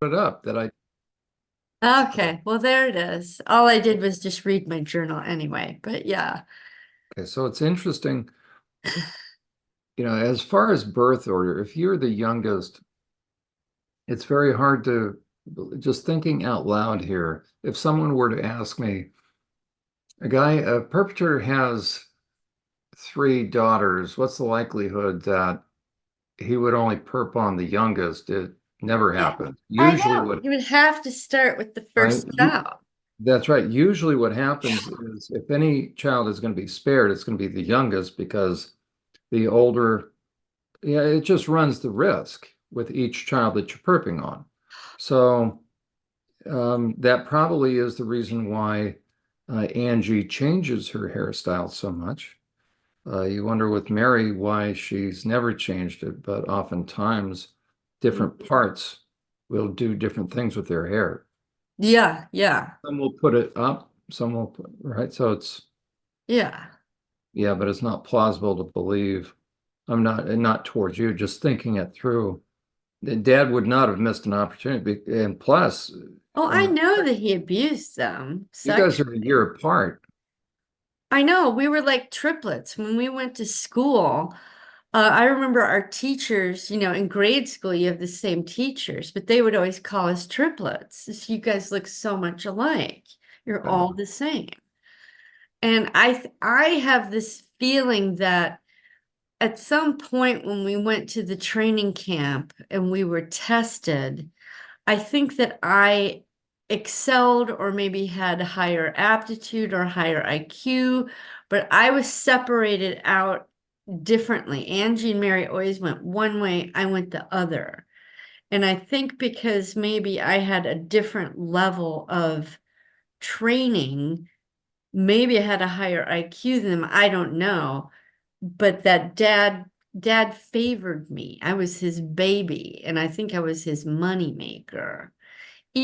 it up that I, Okay, well, there it is. All I did was just read my journal anyway, but yeah. okay, so it's interesting, as far as birth order, if you're the youngest, it's very hard to just thinking out loud here. If someone were to ask me, a perpetrator has three daughters, what's the likelihood that he would only perp on the youngest? It never Yeah, happens. I Usually know. what, You would have to start with the right? first child. That's right. Usually what happens is if any child is going to be spared, it's going to be the youngest because the older, yeah, it just runs the risk with each child that you're perping on. So that probably is the reason why Angie changes her hairstyle so much. You wonder with Mary why she's never changed it, but oftentimes different parts will do different things with their hair. Yeah, yeah, Some will put it up, some will put, right? So it's, yeah. yeah, but it's not plausible to believe. I'm not, and not towards you, just thinking it through. Dad would not have missed an opportunity. And plus, Oh, I um, know that he abused them you guys are a sexually. year apart. I know, we were like triplets when we went to school. I remember our teachers, in grade school, you have the same teachers, but they would always call us triplets. It's, you guys look so much alike. You're all the same. And I have this feeling that at some point when we went to the training camp and we were tested, I think that I excelled or maybe had higher aptitude or higher IQ, but I was separated out differently. Angie and Mary always went one way, I went the other. And I think because maybe I had a different level of training, maybe I had a higher IQ than them, I don't know. But that dad favored me. I was his baby, and I think I was his money maker,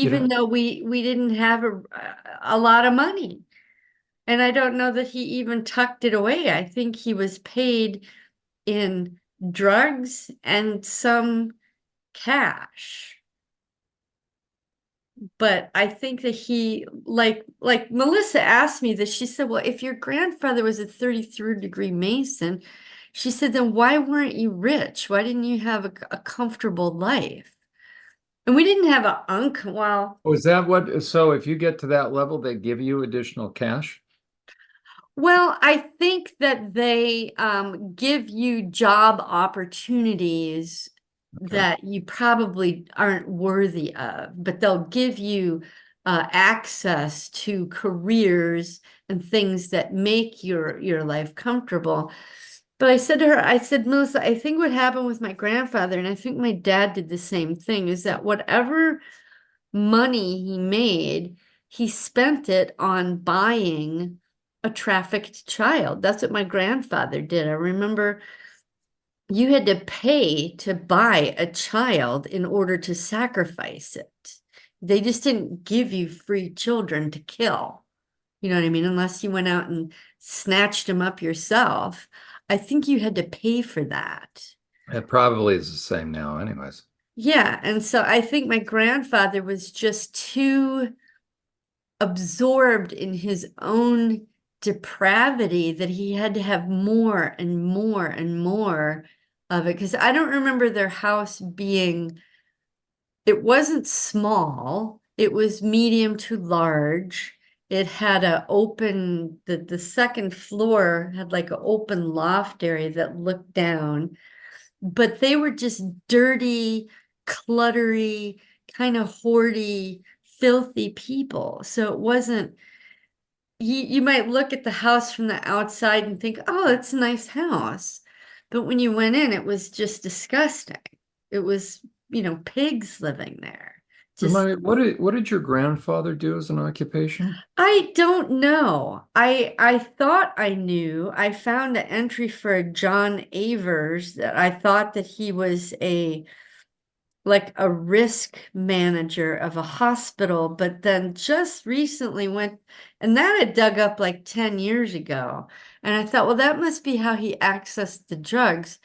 You even know, though we didn't have a lot of money. And I don't know that he even tucked it away. I think he was paid in drugs and some cash. But I think that he like Melissa asked me this. She said, "Well, if your grandfather was a 33rd degree Mason," she said, "then why weren't you rich? Why didn't you have a comfortable life?" And we didn't have an uncle. Well, is that what, so if you get to that level, they give you additional cash? I think that they give you job opportunities Okay. that you probably aren't worthy of, but they'll give you access to careers and things that make your life comfortable. But I said to her, I said, Melissa, I think what happened with my grandfather, and I think my dad did the same thing, is that whatever money he made, he spent it on buying a trafficked child. That's what my grandfather did. I remember you had to pay to buy a child in order to sacrifice it. They just didn't give you free children to kill. You know what I mean? Unless you went out and snatched them up yourself. I think you had to pay for that. It probably is the same now, anyways. Yeah, and so I think my grandfather was just too absorbed in his own depravity that he had to have more and more and more of it. Because I don't remember their house being, it wasn't small, it was medium to large. It had the second floor had like an open loft area that looked down, but they were just dirty, cluttery, kind of hoardy, filthy people. So it wasn't, you might look at the house from the outside and think, oh, it's a nice house. But when you went in, it was just disgusting. It was, pigs living there. Just, Remind me, what did your grandfather do as an occupation? I don't know. I thought I knew. I found an entry for John Avers that I thought that he was a risk manager of a hospital, but then just recently went, and that had dug up like 10 years ago. And I thought, well, that must be how he accessed the drugs.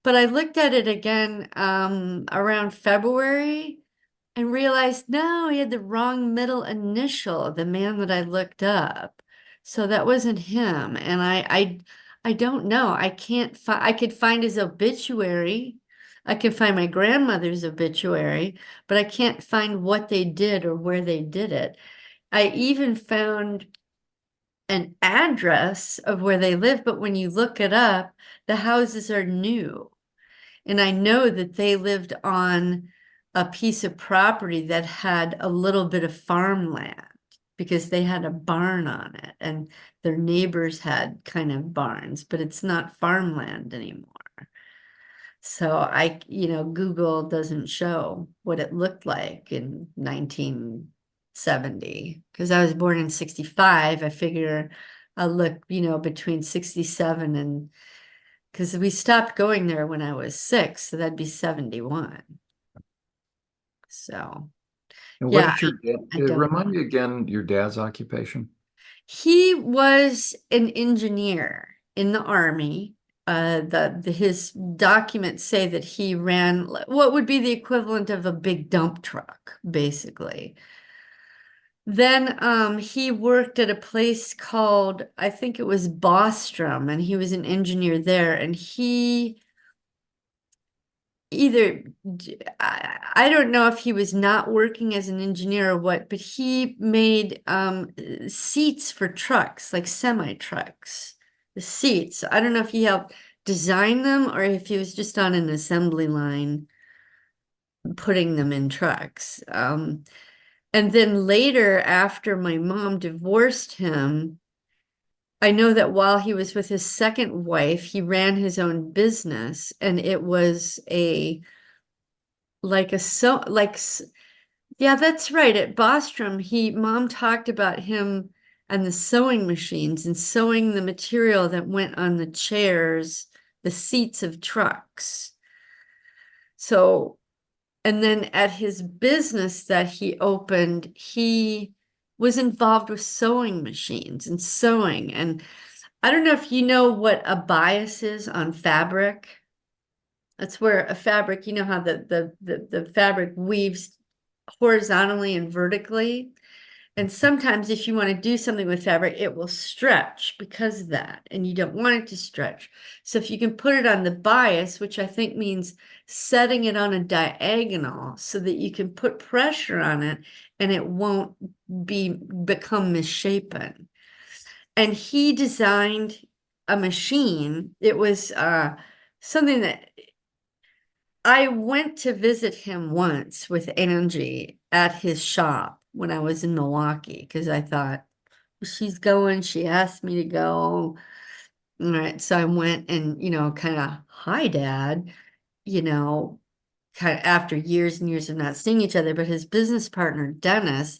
But I looked at it again around February, and realized, no, he had the wrong middle initial of the man that I looked up. So that wasn't him. And I don't know. I can't find, I could find his obituary. I could find my grandmother's obituary, but I can't find what they did or where they did it. I even found an address of where they live, but when you look it up, the houses are new. And I know that they lived on a piece of property that had a little bit of farmland because they had a barn on it and their neighbors had kind of barns, but it's not farmland anymore. So Google doesn't show what it looked like in 1970 because I was born in 65. I figure I'll look, between 67 and because we stopped going there when I was 6, so that'd be 71. So, And what yeah, did your dad, I don't. remind me again your dad's occupation? He was an engineer in the army. His documents say that he ran what would be the equivalent of a big dump truck, basically. Then he worked at a place called, I think it was Bostrom, and he was an engineer there. And he either I don't know if he was not working as an engineer or what, but he made seats for trucks, like semi trucks. The seats. I don't know if he helped design them or if he was just on an assembly line putting them in trucks. And then later, after my mom divorced him, I know that while he was with his second wife, he ran his own business, and it was a like a so like yeah, that's right. At Bostrom, mom talked about him and the sewing machines and sewing the material that went on the chairs, the seats of trucks. So, and then at his business that he opened, he was involved with sewing machines and sewing. And I don't know if you know what a bias is on fabric. That's where a fabric, you know how the fabric weaves horizontally and vertically. And sometimes if you want to do something with fabric, it will stretch because of that, and you don't want it to stretch. So if you can put it on the bias, which I think means setting it on a diagonal so that you can put pressure on it and it won't become misshapen. And he designed a machine. It was something that I went to visit him once with Angie at his shop when I was in Milwaukee because I thought she's going, she asked me to go. All right, so I went and, kind of, hi, Dad, you know, kind of after years and years of not seeing each other, but his business partner, Dennis,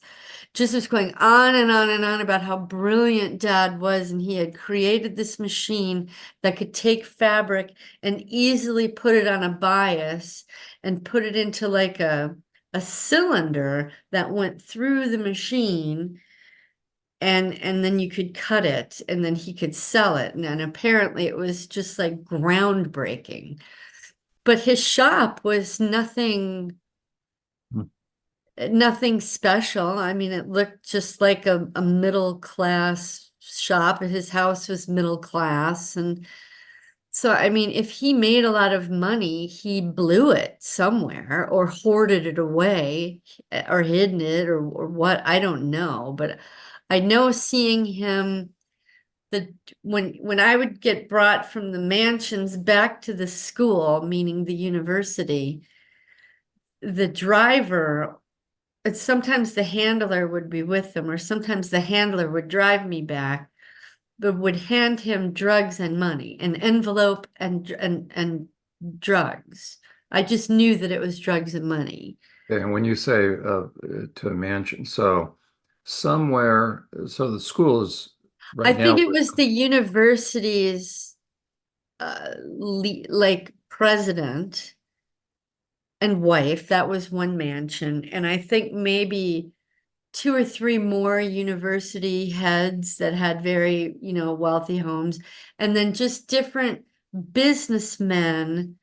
just was going on and on and on about how brilliant Dad was, and he had created this machine that could take fabric and easily put it on a bias and put it into like a cylinder that went through the machine and then you could cut it and then he could sell it. And apparently it was just like groundbreaking. But his shop was nothing special. I mean, it looked just like a middle class shop. His house was middle class. And so, I mean, if he made a lot of money, he blew it somewhere or hoarded it away or hidden it or what, I don't know. But I know seeing him the when I would get brought from the mansions back to the school, meaning the university, the driver and sometimes the handler would be with them, or sometimes the handler would drive me back, but would hand him drugs and money, an envelope and drugs. I just knew that it was drugs and money. Okay, and when you say to a mansion, so somewhere, so the school is I right think now. it was the university's like president and wife. That was one mansion, and I think maybe two or three more university heads that had very, wealthy homes, and then just different businessmen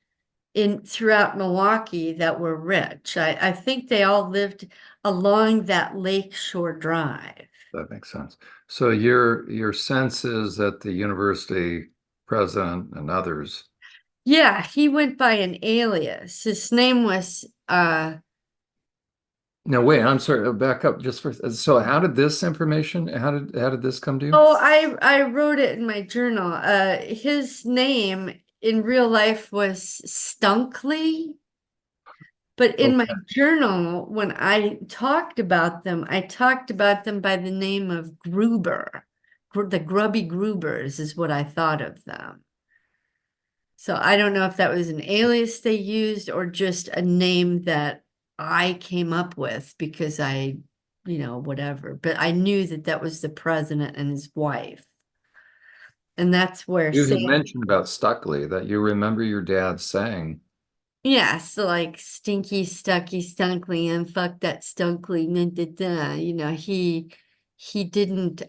in throughout Milwaukee that were rich. I think they all lived along that Lakeshore Drive. That makes sense. So your sense is that the university president and others. Yeah, he went by an alias. His name was No, wait, I'm sorry. Back up just for. So how did this information? How did this come to you? oh, I wrote it in my journal. His name in real life was Stunkley, but in my Okay. journal, when I talked about them, I talked about them by the name of Gruber. The Grubby Grubers is what I thought of them. So I don't know if that was an alias they used or just a name that I came up with because whatever. But I knew that that was the president and his wife. And that's where You had Sam, mentioned about Stuckley that you remember your dad saying. yeah, so like stinky, stucky, stunkly, and fuck that stunkly, da, da, da. He didn't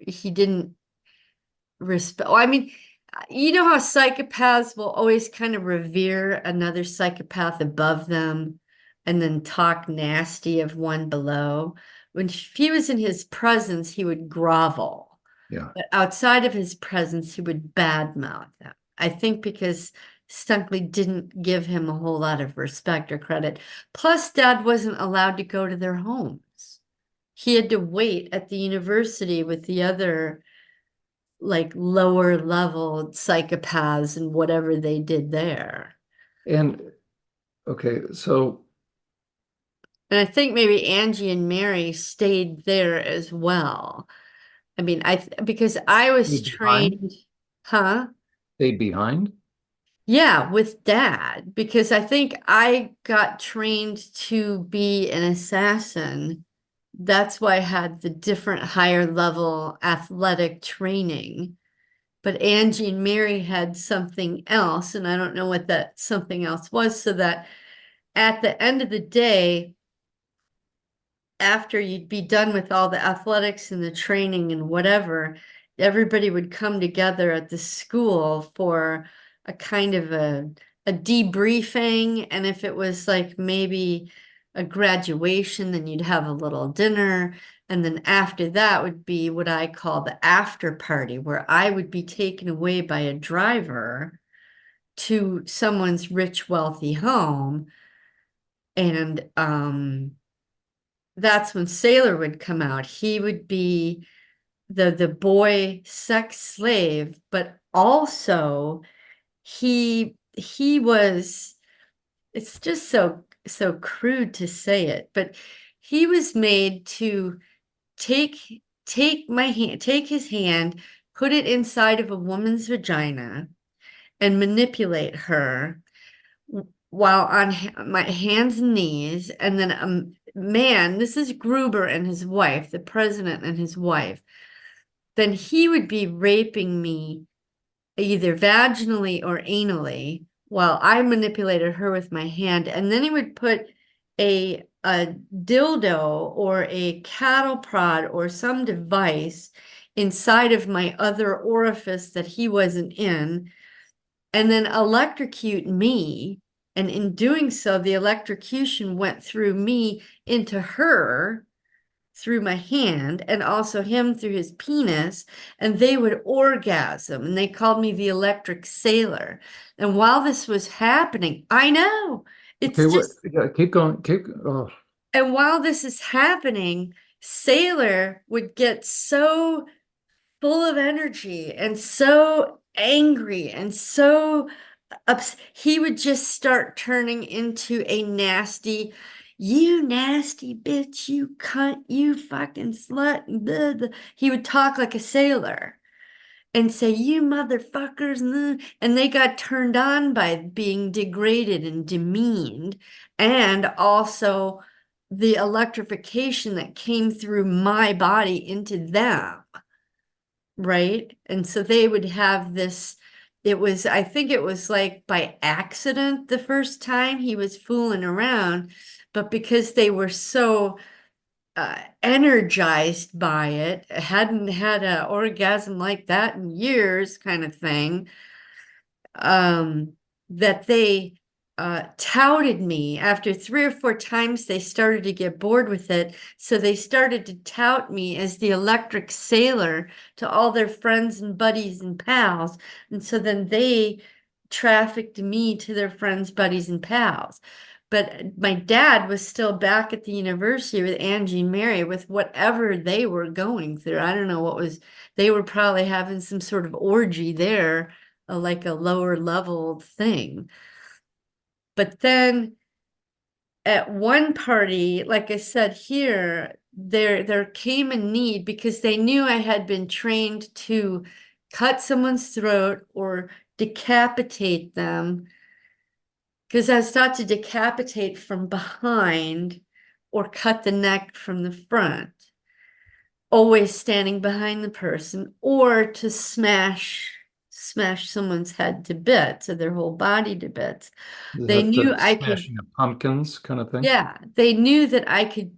he didn't respect. I mean, you know how psychopaths will always kind of revere another psychopath above them and then talk nasty of one below. When if he was in his presence, he would grovel. Yeah. But outside of his presence, he would badmouth them. I think because Stunkley didn't give him a whole lot of respect or credit. Plus, Dad wasn't allowed to go to their homes. He had to wait at the university with the other like lower level psychopaths and whatever they did there. And okay, so And I think maybe Angie and Mary stayed there as well. I mean, because I was stayed behind, trained, huh? stayed behind. Yeah, with dad, because I think I got trained to be an assassin. That's why I had the different higher level athletic training. But Angie and Mary had something else, and I don't know what that something else was, so that at the end of the day, after you'd be done with all the athletics and the training and whatever, everybody would come together at the school for a kind of a debriefing. And if it was like maybe a graduation, then you'd have a little dinner. And then after that would be what I call the after party, where I would be taken away by a driver to someone's rich, wealthy home. And that's when Sailor would come out. He would be the boy sex slave, but also he was, it's just so crude to say it, but he was made to take his hand, put it inside of a woman's vagina and manipulate her while on my hands and knees, and then a man, this is Gruber and his wife, the president and his wife, then he would be raping me either vaginally or anally while I manipulated her with my hand, and then he would put a dildo or a cattle prod or some device inside of my other orifice that he wasn't in and then electrocute me. And in doing so, the electrocution went through me into her through my hand and also him through his penis. And they would orgasm. And they called me the electric sailor. And while this was happening, I know Okay, it's what? just, Yeah, keep going. Keep. Oh, and while this is happening, Sailor would get so full of energy and so angry and so he would just start turning into a nasty, you nasty bitch, you cunt, you fucking slut. Blah, blah. He would talk like a sailor and say, you motherfuckers. And they got turned on by being degraded and demeaned. And also the electrification that came through my body into them. Right. And so they would have this. I think it was like by accident the first time he was fooling around, but because they were so energized by it, hadn't had an orgasm like that in years, kind of thing. Um, that they touted me. After 3 or 4 times, they started to get bored with it. So they started to tout me as the electric sailor to all their friends and buddies and pals. And so then they trafficked me to their friends, buddies, and pals. But my dad was still back at the university with Angie and Mary with whatever they were going through. I don't know what was, they were probably having some sort of orgy there, like a lower level thing. But then at one party, like I said here, there came a need because they knew I had been trained to cut someone's throat or decapitate them, because I was taught to decapitate from behind or cut the neck from the front, always standing behind the person, or to smash someone's head to bits or their whole body to bits. Is They that knew the I could, smashing of pumpkins kind of thing? yeah, they knew that I could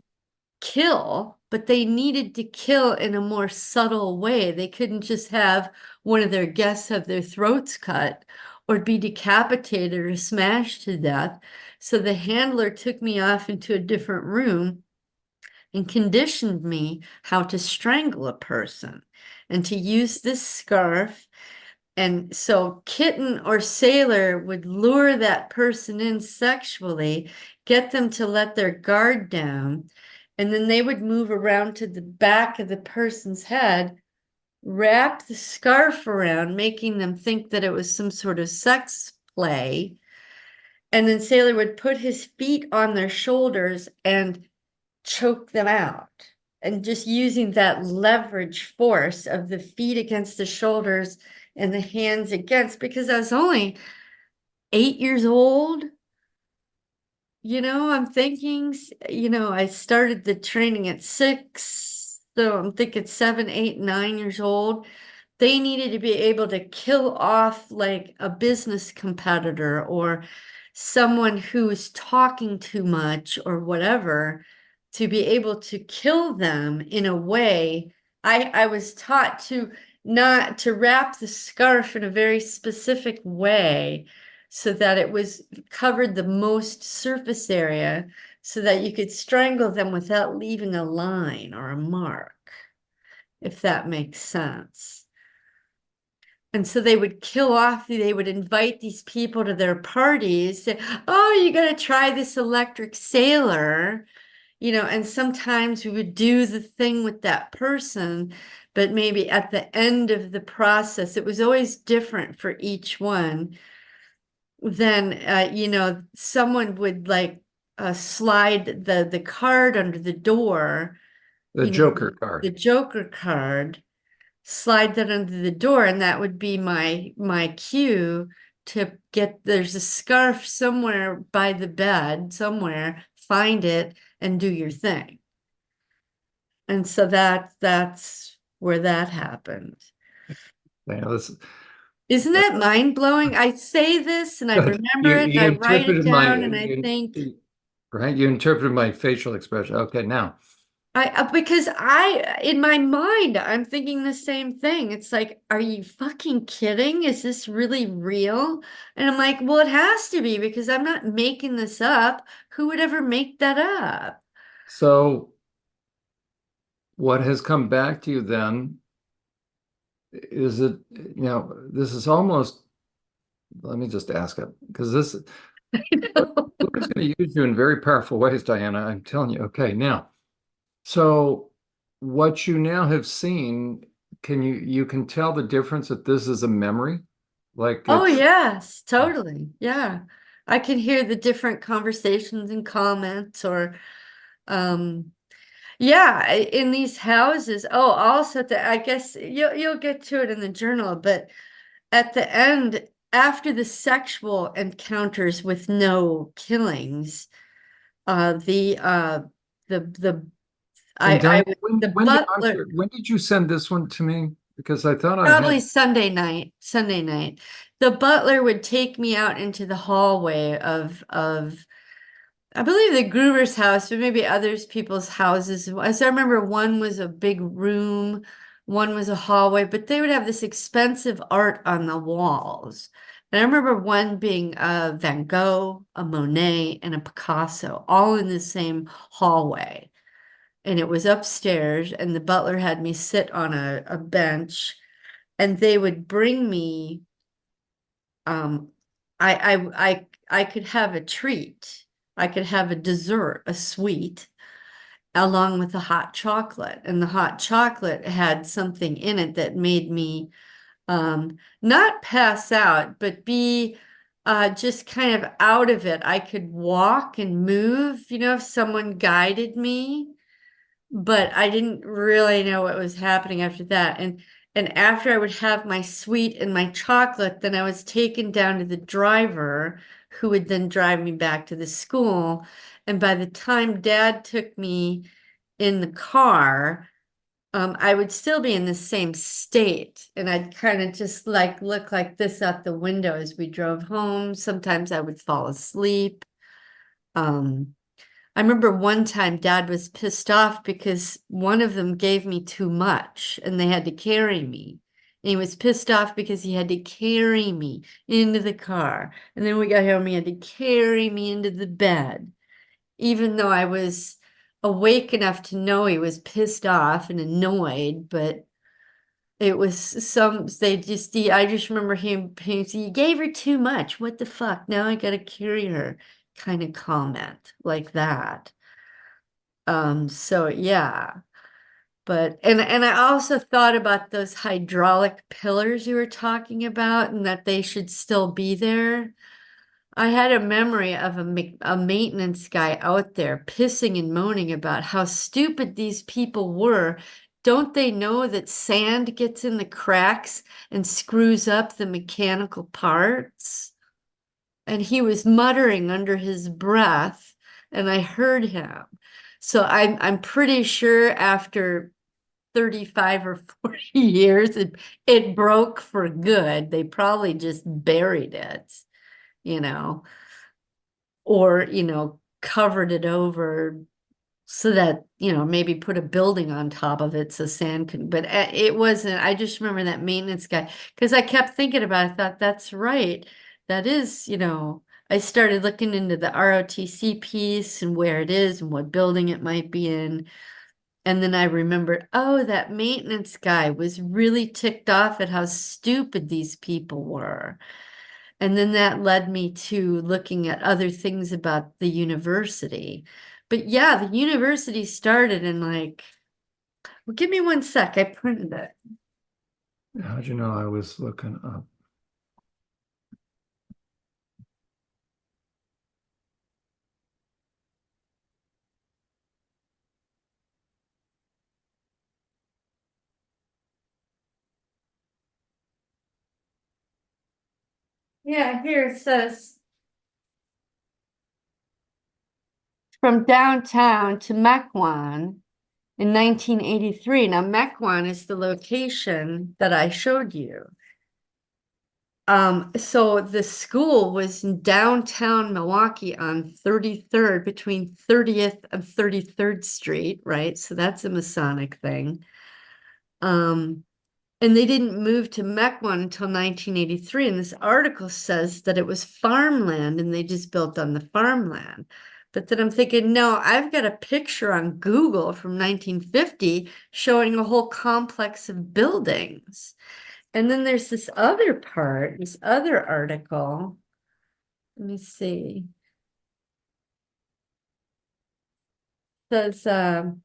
kill, but they needed to kill in a more subtle way. They couldn't just have one of their guests have their throats cut or be decapitated or smashed to death. So the handler took me off into a different room and conditioned me how to strangle a person and to use this scarf. And so kitten or sailor would lure that person in sexually, get them to let their guard down, and then they would move around to the back of the person's head, wrap the scarf around, making them think that it was some sort of sex play. And then sailor would put his feet on their shoulders and choke them out. And just using that leverage force of the feet against the shoulders and the hands against, because I was only 8 years old. I'm thinking, I started the training at 6. So I'm thinking 7, 8, 9 years old. They needed to be able to kill off like a business competitor or someone who's talking too much or whatever, to be able to kill them in a way. I was taught to not to wrap the scarf in a very specific way so that it was covered the most surface area so that you could strangle them without leaving a line or a mark, if that makes sense. And so they would kill off, they would invite these people to their parties, say, oh, you got to try this electric sailor, and sometimes we would do the thing with that person, but maybe at the end of the process, it was always different for each one. Then, someone would like slide the card under the door, The Joker the card. Joker card, slide that under the door, and that would be my cue to get, there's a scarf somewhere by the bed somewhere, find it and do your thing. And so that's where that happened. Yeah, this Isn't that mind-blowing? I say this and I good. remember You it and you I write it interpreted my down and I think, right. You interpreted my facial expression. Okay, now. because in my mind, I'm thinking the same thing. It's like, are you fucking kidding? Is this really real? And I'm like, well, it has to be because I'm not making this up. Who would ever make that up? So what has come back to you then is it, this is almost, let me just ask it, because this Luther's going to use you in very powerful ways, Diana. I'm telling you. Okay, now, so what you now have seen, you can tell the difference that this is a memory? Like Oh, it's yes, totally. Yeah. I can hear the different conversations and comments or, um, yeah, in these houses. Oh, also I guess you'll get to it in the journal, but at the end, after the sexual encounters with no killings, the and Diana, the I'm butler, sorry, when did you send this one to me? Because I thought I probably had. Sunday night, the butler would take me out into the hallway of I believe the Gruber's house, but maybe others people's houses. As I remember, one was a big room one was a hallway, but they would have this expensive art on the walls. And I remember one being a Van Gogh, a Monet, and a Picasso, all in the same hallway. And it was upstairs, and the butler had me sit on a bench, and they would bring me, um, I could have a treat. I could have a dessert, a sweet, along with the hot chocolate. And the hot chocolate had something in it that made me not pass out, but be just kind of out of it. I could walk and move, if someone guided me, but I didn't really know what was happening after that. And after I would have my sweet and my chocolate, then I was taken down to the driver who would then drive me back to the school. And by the time Dad took me in the car, I would still be in the same state, and I'd kind of just like look like this out the window as we drove home. Sometimes I would fall asleep. Um, I remember one time Dad was pissed off because one of them gave me too much and they had to carry me. And he was pissed off because he had to carry me into the car. And then we got home, he had to carry me into the bed, even though I was awake enough to know he was pissed off and annoyed, but it was I just remember him saying, you gave her too much. What the fuck? Now I gotta carry her, kind of comment like that. So yeah. But and I also thought about those hydraulic pillars you were talking about and that they should still be there. I had a memory of a maintenance guy out there pissing and moaning about how stupid these people were. Don't they know that sand gets in the cracks and screws up the mechanical parts? And he was muttering under his breath, and I heard him. So I'm pretty sure after 35 or 40 years, it broke for good. They probably just buried it, you know or covered it over so that maybe put a building on top of it so sand couldn't, but it wasn't. I just remember that maintenance guy because I kept thinking about it. I thought that's right, that is, I started looking into the ROTC piece and where it is and what building it might be in, and then I remembered, oh, that maintenance guy was really ticked off at how stupid these people were. And then that led me to looking at other things about the university. But yeah, the university started in well, give me one sec. I printed it. How'd you know I was looking up? Yeah, here it says from downtown to Mequon in 1983. Now, Mequon is the location that I showed you. So the school was in downtown Milwaukee on 33rd, between 30th and 33rd Street, right? So that's a Masonic thing. Um, and they didn't move to Mequon until 1983. And this article says that it was farmland and they just built on the farmland. But then I'm thinking, no, I've got a picture on Google from 1950 showing a whole complex of buildings. And then there's this other part, this other article. Let me see. It says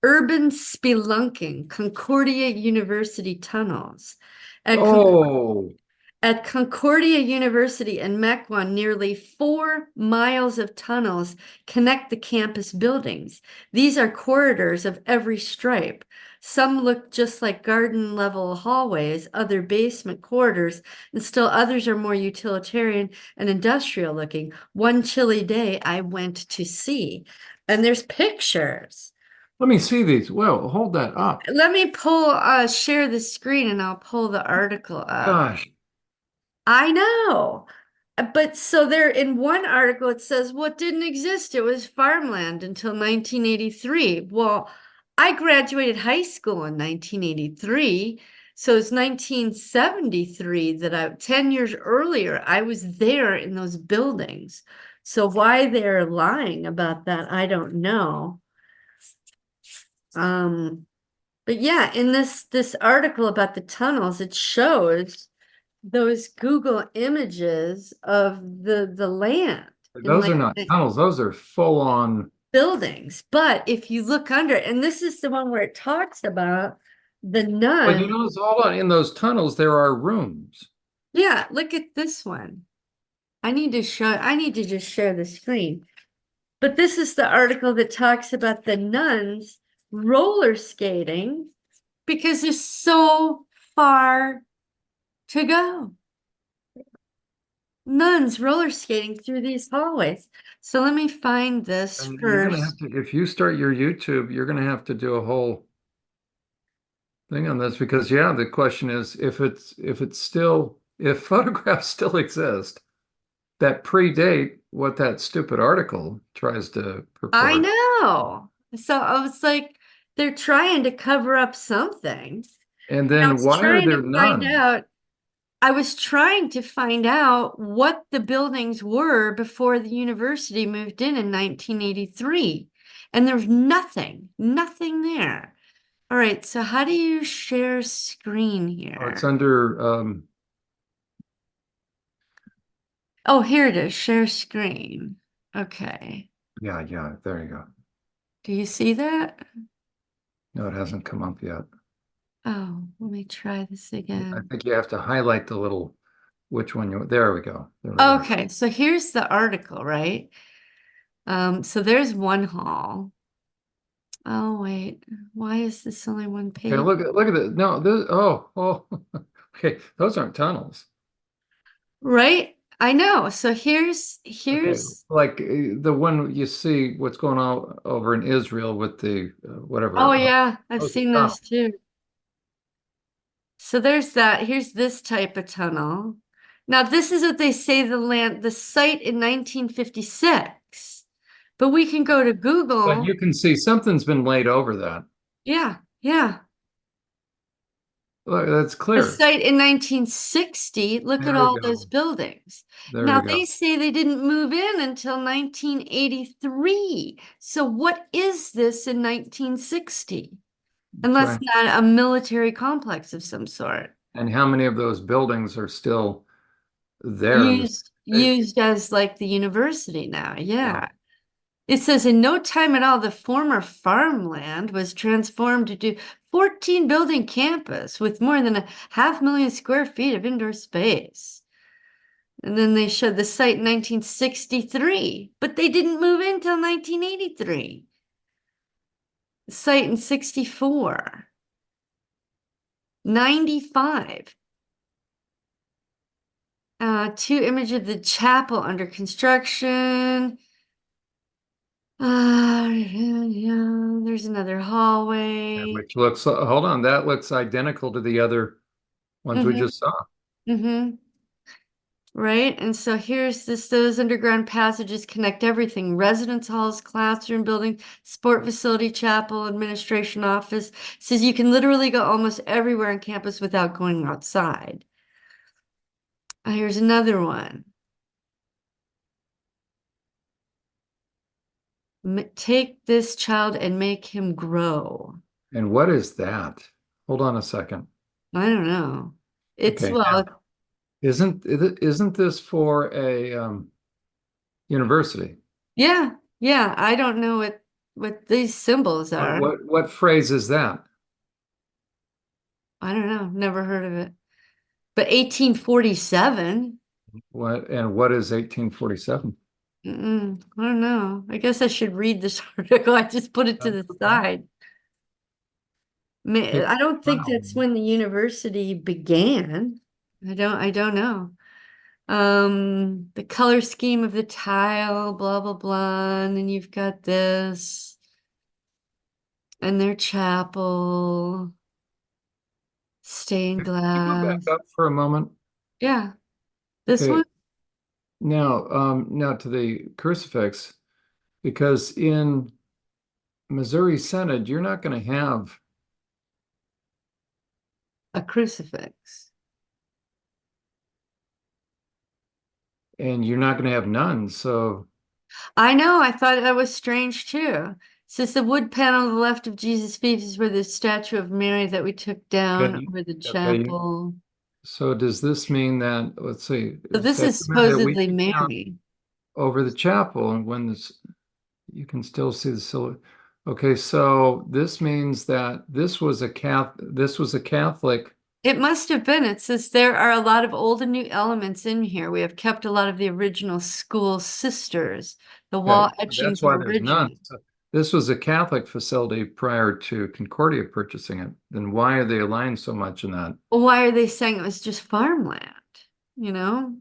urban spelunking, Concordia University tunnels. At, Con Oh, at Concordia University in Mequon, nearly 4 miles of tunnels connect the campus buildings. These are corridors of every stripe. Some look just like garden level hallways, other basement corridors, and still others are more utilitarian and industrial looking. One chilly day I went to see, and there's pictures. let me see these. Well, hold that up. Let me share the screen and I'll pull the article up. Gosh. I know. But so there in one article it says what didn't exist. It was farmland until 1983. Well, I graduated high school in 1983. So it's 1973 that 10 years earlier, I was there in those buildings. So why they're lying about that, I don't know. Um, but yeah, in this article about the tunnels, it shows those Google images of the land in Those are like not the tunnels. Those are full on. buildings. But if you look under, and this is the one where it talks about the Well, you nun. notice, hold on, in those tunnels, there are rooms. Yeah, look at this one. I need to just share the screen. But this is the article that talks about the nuns roller skating because there's so far to go. Nuns roller skating through these hallways. So let me find this And you're going to have first. to, if you start your YouTube, you're going to have to do a whole thing on this because, yeah, the question is if it's still, if photographs still exist that predate what that stupid article tries to I purport. know. So I was like, they're trying to cover up something. And I then was why are trying there to find none? out, I was trying to find out what the buildings were before the university moved in 1983. And there's nothing there. All right, so how do you share screen Oh, it's here? under, Oh, here it is, share screen. Okay. yeah, yeah, there you go. Do you see that? No, it hasn't come up yet. Oh, let me try this I again. think you have to highlight the little, which one you, there we go. There we go. Okay, so here's the article, right? So there's one hall. Oh, wait, why is this only one Okay, page? look at it. No, this, oh, okay, those aren't tunnels. Right? I know. So Okay, here's like the one you see what's going on over in Israel with the oh whatever. yeah, I've Those are seen those tunnels. too. So there's that. Here's this type of tunnel. Now this is what they say the site in 1956. But we can go to But Google. you can see something's been laid over that. Yeah, yeah. Look, that's The clear. site in 1960, look at There we all those go. buildings. There Now we they go. say they didn't move in until 1983. So what is this in 1960? That's Unless right. not a military complex of some sort. And how many of those buildings are still there in the state? Used as like the university now. Yeah. Yeah. It says in no time at all, the former farmland was transformed to 14 building campus with more than 500,000 square feet of indoor space. And then they showed the site in 1963, but they didn't move in until 1983. The site in 64, 95. Two images of the chapel under construction. Yeah, there's another Yeah, hallway. which looks, hold on, that looks identical to the other ones we Mm-hmm. just saw. Mm-hmm. Right. And so here's this, those underground passages connect everything. Residence halls, classroom building, sport facility, chapel, administration office. Says you can literally go almost everywhere on campus without going outside. Here's another one. Take this child and make him grow. And what is that? Hold on a second. I don't know. It's Okay, now, well, isn't this for a university? yeah, yeah. I don't know what these symbols What are. what phrase is that? I don't know. Never heard of it. But 1847. What is 1847? I don't know. I guess I should read this article. I just put it to That's the okay. side. Take I don't think wow. that's when the university began. I don't know. The color scheme of the tile, blah blah blah, and then you've got this and their chapel, stained Can you go back glass. up for a moment? Yeah, this Okay. one. Now to the crucifix, because in Missouri Synod, you're not going to have, A crucifix. and you're not going to have nuns. So, I know, I thought that was strange too. Since the wood panel on the left of Jesus' feet is where the statue of Mary that we took down okay, over the okay. chapel. So does this mean that, let's see, So this statue is of Mary that we supposedly took down Mary. over the chapel, and when this, you can still see the silhouette. Okay, so this means that this was a Catholic. It must have been. It says there are a lot of old and new elements in here. We have kept a lot of the original school sisters. The Okay, wall so that's etchings why are there's original. none. So this was a Catholic facility prior to Concordia purchasing it. Then why are they aligned so much in that? Why are they saying it was just farmland? You know?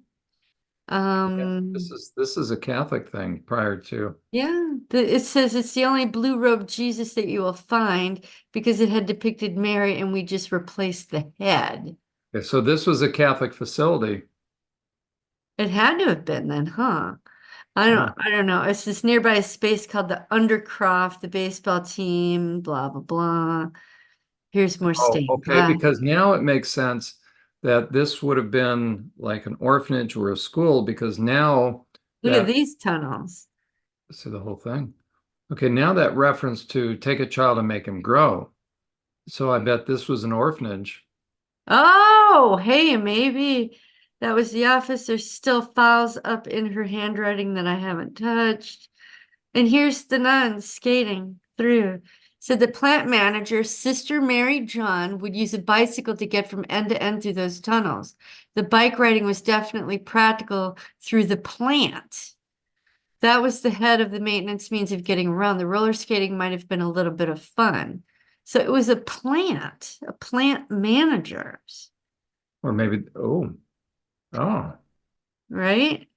Yeah, Um, this is a Catholic thing prior to. yeah, it says it's the only blue-robed Jesus that you will find because it had depicted Mary and we just replaced the head. Okay, so this was a Catholic facility. It had to have been then, huh? Huh. I don't know. It's this nearby space called the Undercroft, the baseball team, blah blah blah. Here's more Oh, stained okay, glass. because now it makes sense that this would have been like an orphanage or a school because now Look at that, these tunnels. see the whole thing. Okay, now that reference to take a child and make him grow. So I bet this was an orphanage. Oh, hey, maybe that was the office. There's still files up in her handwriting that I haven't touched. And here's the nuns skating through. So the plant manager, Sister Mary John, would use a bicycle to get from end to end through those tunnels. The bike riding was definitely practical through the plant. That was the head of the maintenance means of getting around. The roller skating might have been a little bit of fun. So it was a plant managers, Or maybe, oh, right?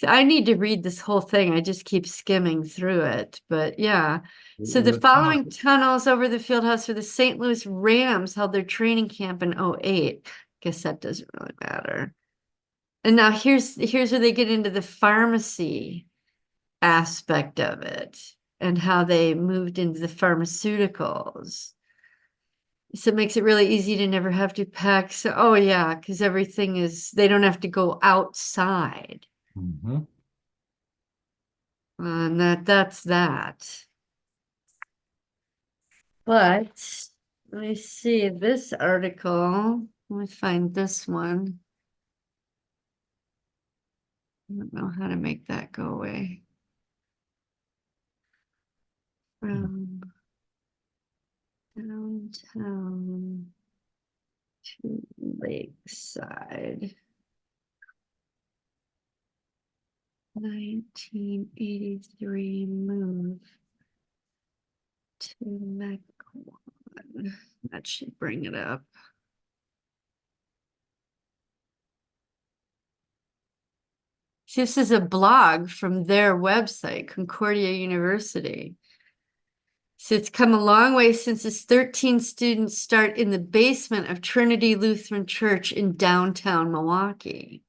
I need to read this whole thing. I just keep skimming through it. But yeah. So in the the tunnel. following tunnels over the field house for the St. Louis Rams held their training camp in '08. Guess that doesn't really matter. And now here's where they get into the pharmacy aspect of it and how they moved into the pharmaceuticals. So it makes it really easy to never have to pack. So, oh yeah, because everything is, they don't have to go outside. Mhm. And that's that. But let me see this article. Let me find this one. I don't know how to make that go away. From downtown to Lakeside. 1983 move to Mequon. That should bring it up. See, this is a blog from their website, Concordia University. So it's come a long way since its 13 students start in the basement of Trinity Lutheran Church in downtown Milwaukee.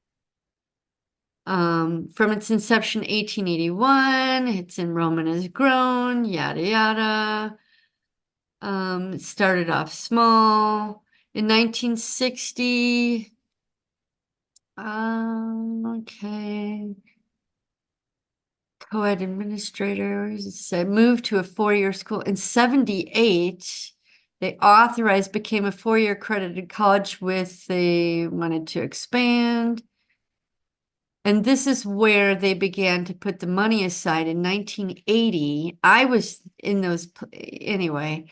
From its inception, 1881, its enrollment has grown, yada yada. It started off small. In 1960, okay, co-ed administrator, where does it say? Moved to a four-year school. In 78, they authorized, became a four-year accredited college with, they wanted to expand. And this is where they began to put the money aside in 1980. I was in those, anyway.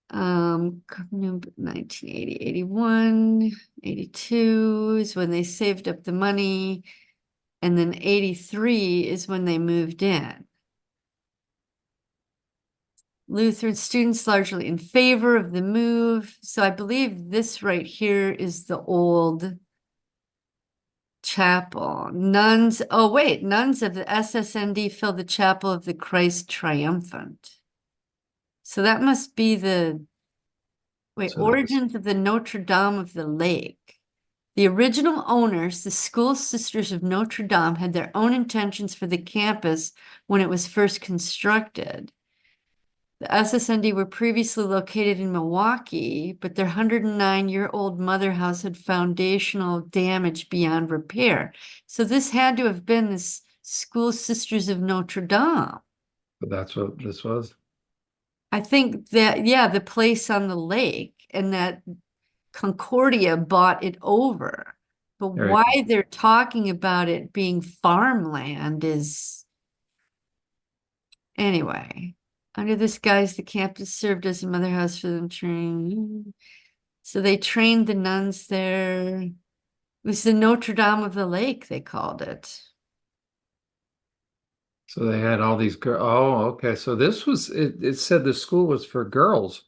1980, 81, 82 is when they saved up the money. And then 83 is when they moved in. Lutheran students largely in favor of the move. So I believe this right here is the old chapel. Nuns, oh wait, nuns of the SSND fill the chapel of the Christ Triumphant. So that must be the, wait, So this, origins of the Notre Dame of the Lake. The original owners, the School Sisters of Notre Dame, had their own intentions for the campus when it was first constructed. The SSND were previously located in Milwaukee, but their 109-year-old mother house had foundational damage beyond repair. So this had to have been the School Sisters of Notre Dame. But that's what this was. I think that, yeah, the place on the lake, and that Concordia bought it over. But There you why go. they're talking about it being farmland is, anyway. Under this guise, the campus served as a mother house for them training. So they trained the nuns there. It was the Notre Dame of the Lake, they called it. So they had all these girls. Oh, okay. So this was it said the school was for girls.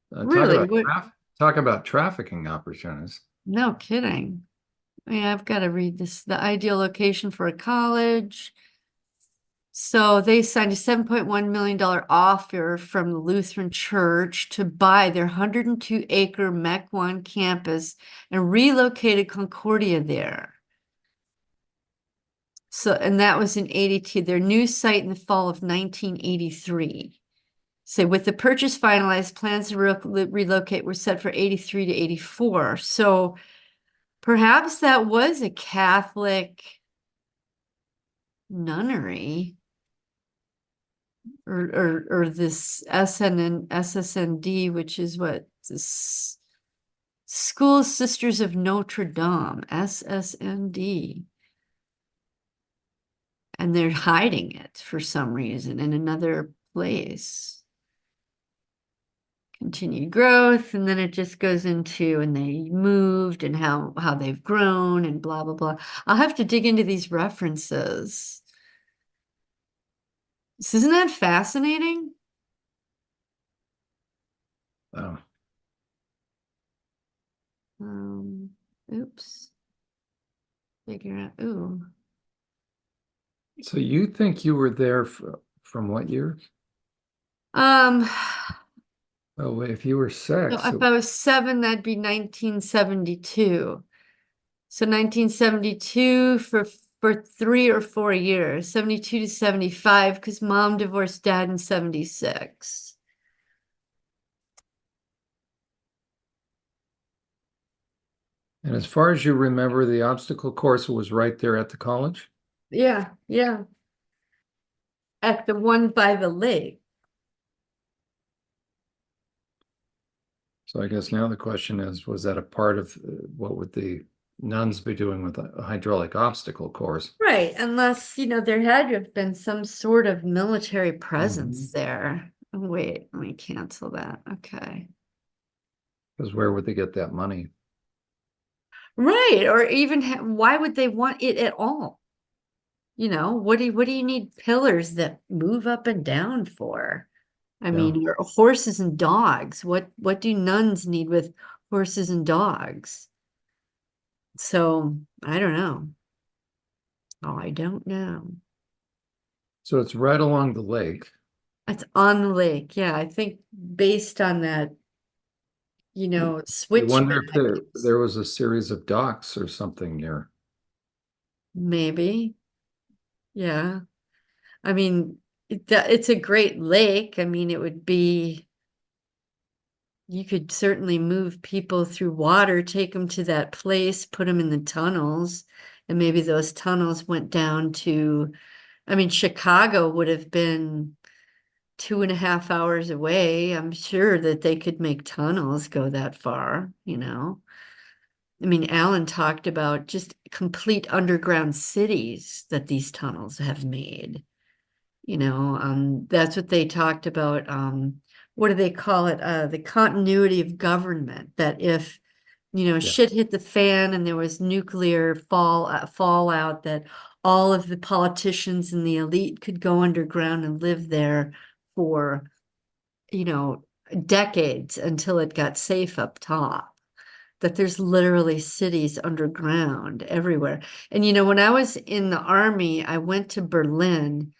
Really? What? Talk about trafficking opportunities. No kidding. Yeah, I've got to read this. The ideal location for a college. So they signed a $7.1 million offer from the Lutheran Church to buy their 102-acre Mequon campus and relocated Concordia there. So, and that was in 82, their new site in the fall of 1983. So with the purchase finalized, plans to relocate were set for 83 to 84. So perhaps that was a Catholic nunnery. Or this SSND, which is what this School Sisters of Notre Dame, SSND. And they're hiding it for some reason in another place. Continued growth, and then it just goes into, and they moved and how they've grown and blah blah blah. I'll have to dig into these references. Isn't that fascinating? Oh, Um, oops. Figure out. Ooh. so you think you were there from what year? Um, Oh, wait, if you were so six, if I was 7, that'd be 1972. So 1972 for 3 or 4 years, 72 to 75, because mom divorced dad in 76. and as far as you remember, the obstacle course was right there at the college. Yeah, yeah. At the one by the lake. So I guess now the question is, was that a part of what would the nuns be doing with a hydraulic obstacle course? Right, unless, there had to have been some sort of military presence there. Oh, wait, let me cancel that. Okay. Because where would they get that money? Right, or even why would they want it at all? What do you need pillars that move up and down for? I Yeah. mean, or horses and dogs. What do nuns need with horses and dogs? So I don't know. Oh, I don't know. So it's right along the lake. It's on the lake. Yeah, I think based on that, You wonder if switchback, there was a series of docks or something near. maybe. Yeah. I mean, it's a great lake. I mean, it would be, you could certainly move people through water, take them to that place, put them in the tunnels, and maybe those tunnels went down to, I mean, Chicago would have been 2.5 hours away. I'm sure that they could make tunnels go that far. I mean, Alan talked about just complete underground cities that these tunnels have made. That's what they talked about. What do they call it? The continuity of government, that if, Yeah. shit hit the fan and there was nuclear fallout, that all of the politicians and the elite could go underground and live there for, you know, decades until it got safe up top. That there's literally cities underground everywhere. And when I was in the army, I went to Berlin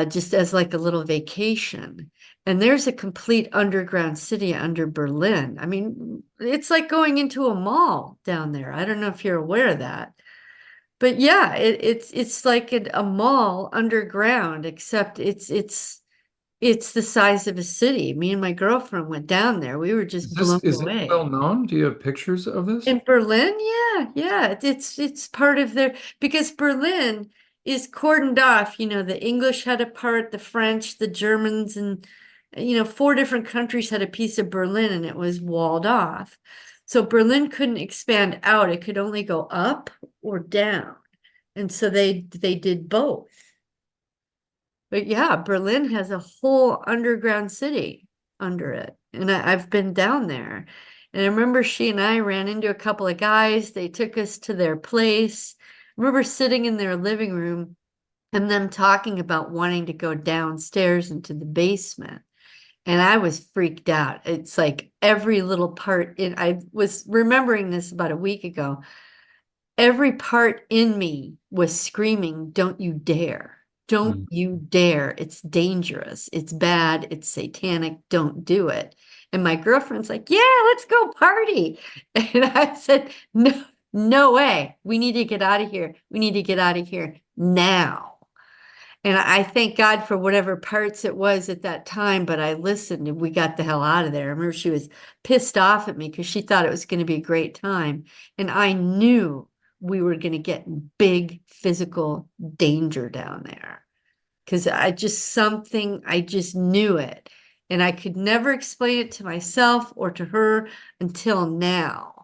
just as like a little vacation. And there's a complete underground city under Berlin. I mean, it's like going into a mall down there. I don't know if you're aware of that. But yeah, it's like a mall underground, except it's the size of a city. Me and my girlfriend went down there. We were just blown Is it well away. known? Do you have pictures of this? In Berlin, yeah, yeah, it's part of their because Berlin is cordoned off. You know, the English had a part, the French, the Germans, and four different countries had a piece of Berlin, and it was walled off. So Berlin couldn't expand out; it could only go up or down, and so they did both. But yeah, Berlin has a whole underground city under it. And I've been down there. And I remember she and I ran into a couple of guys. They took us to their place. I remember sitting in their living room and them talking about wanting to go downstairs into the basement. And I was freaked out. It's like every little part I was remembering this about a week ago. Every part in me was screaming, "Don't you dare. Don't Mm. you dare. It's dangerous. It's bad. It's satanic. Don't do it." And my girlfriend's like, "Yeah, let's go party." And I said, "No, no way. We need to get out of here. We need to get out of here now." And I thank God for whatever parts it was at that time, but I listened and we got the hell out of there. I remember she was pissed off at me because she thought it was going to be a great time. And I knew we were going to get in big physical danger down there because I just knew it. And I could never explain it to myself or to her until now.